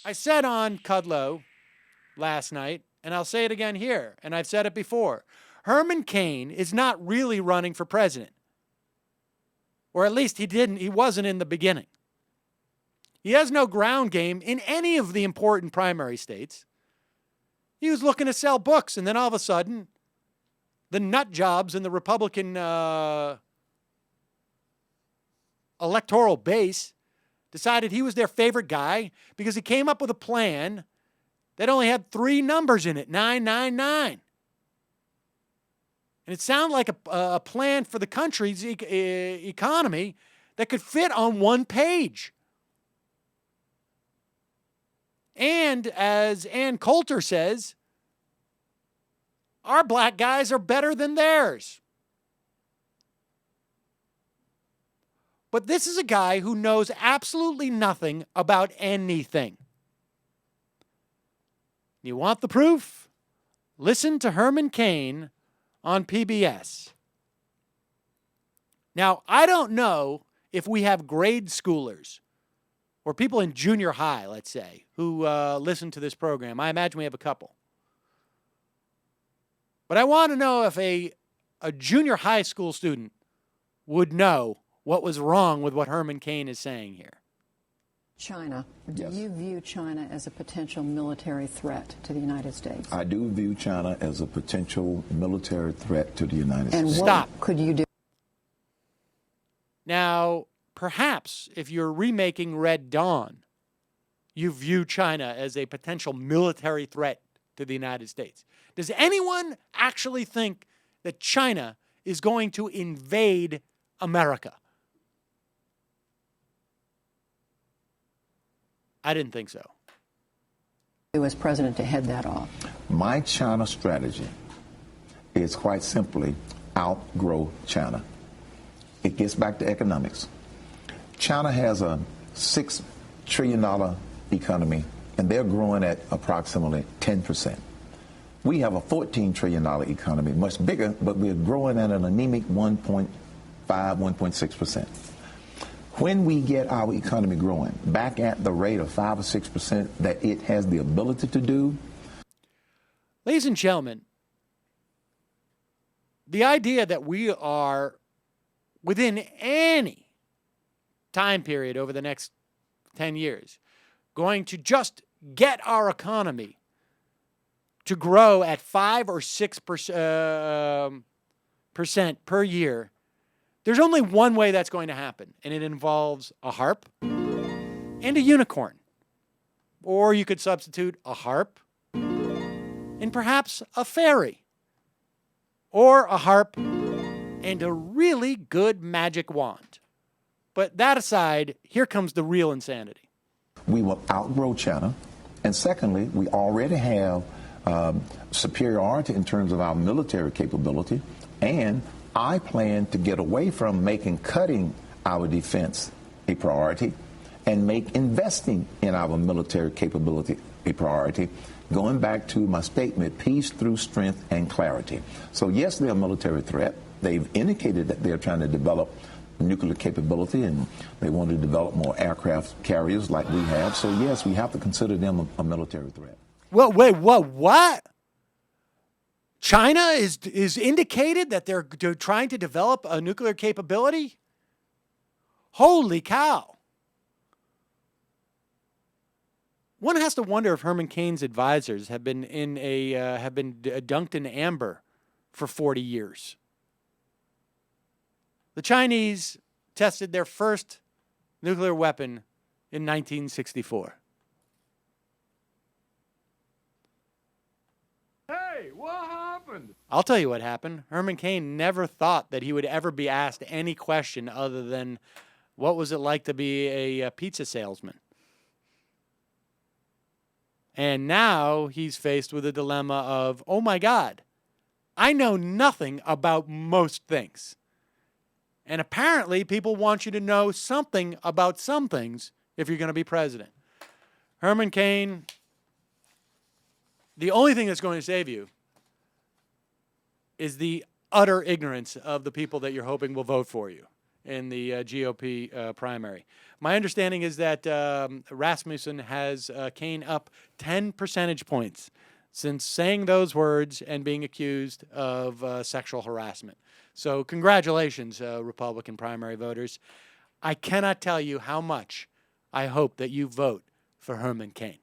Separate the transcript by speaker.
Speaker 1: I said on Kudlow last night, and I'll say it again here, and I've said it before, Herman Cain is not really running for president. Or at least he wasn't in the beginning. He has no ground game in any of the important primary states. He was looking to sell books, and then all of a sudden, the nut jobs in the Republican electoral base decided he was their favorite guy because he came up with a plan that only had 3 numbers in it, 999. And it sounded like a plan for the country's economy that could fit on one page. And as Ann Coulter says, our black guys are better than theirs. But this is a guy who knows absolutely nothing about anything. You want the proof? Listen to Herman Cain on PBS. Now, I don't know if we have grade schoolers or people in junior high, let's say, who listen to this program. I imagine we have a couple. But I want to know if a junior high school student would know what was wrong with what Herman Cain is saying here.
Speaker 2: China. Do
Speaker 3: Yes.
Speaker 2: you view China as a potential military threat to the United States?
Speaker 3: I do view China as a potential military threat to the United
Speaker 2: And
Speaker 3: States.
Speaker 2: what
Speaker 1: Stop.
Speaker 2: could you do?
Speaker 1: Now, perhaps if you're remaking Red Dawn, you view China as a potential military threat to the United States. Does anyone actually think that China is going to invade America? I didn't think so.
Speaker 2: As president to head that off?
Speaker 3: My China strategy is quite simply outgrow China. It gets back to economics. China has a $6 trillion economy, and they're growing at approximately 10%. We have a $14 trillion economy, much bigger, but we're growing at an anemic 1.5, 1.6%. When we get our economy growing back at the rate of 5 or 6% that it has the ability to do.
Speaker 1: Ladies and gentlemen, the idea that we are within any time period over the next 10 years going to just get our economy to grow at 5 or 6% per year, there's only one way that's going to happen, and it involves a harp and a unicorn. Or you could substitute a harp and perhaps a fairy. Or a harp and a really good magic wand. But that aside, here comes the real insanity.
Speaker 3: We will outgrow China. And secondly, we already have superiority in terms of our military capability. And I plan to get away from making cutting our defense a priority and make investing in our military capability a priority, going back to my statement, peace through strength and clarity. So yes, they're a military threat. They've indicated that they're trying to develop nuclear capability, and they want to develop more aircraft carriers like we have. So yes, we have to consider them a military threat.
Speaker 1: Well, wait, what? China is indicated that they're trying to develop a nuclear capability? Holy cow. One has to wonder if Herman Cain's advisors have been dunked in amber for 40 years. The Chinese tested their first nuclear weapon in 1964.
Speaker 4: Hey, what happened?
Speaker 1: I'll tell you what happened. Herman Cain never thought that he would ever be asked any question other than, what was it like to be a pizza salesman? And now he's faced with a dilemma of, oh my God, I know nothing about most things. And apparently people want you to know something about some things if you're going to be president. Herman Cain, the only thing that's going to save you is the utter ignorance of the people that you're hoping will vote for you. in the GOP primary. My understanding is that Rasmussen has Cain up 10 percentage points since saying those words and being accused of sexual harassment. So congratulations, Republican primary voters. I cannot tell you how much I hope that you vote for Herman Cain.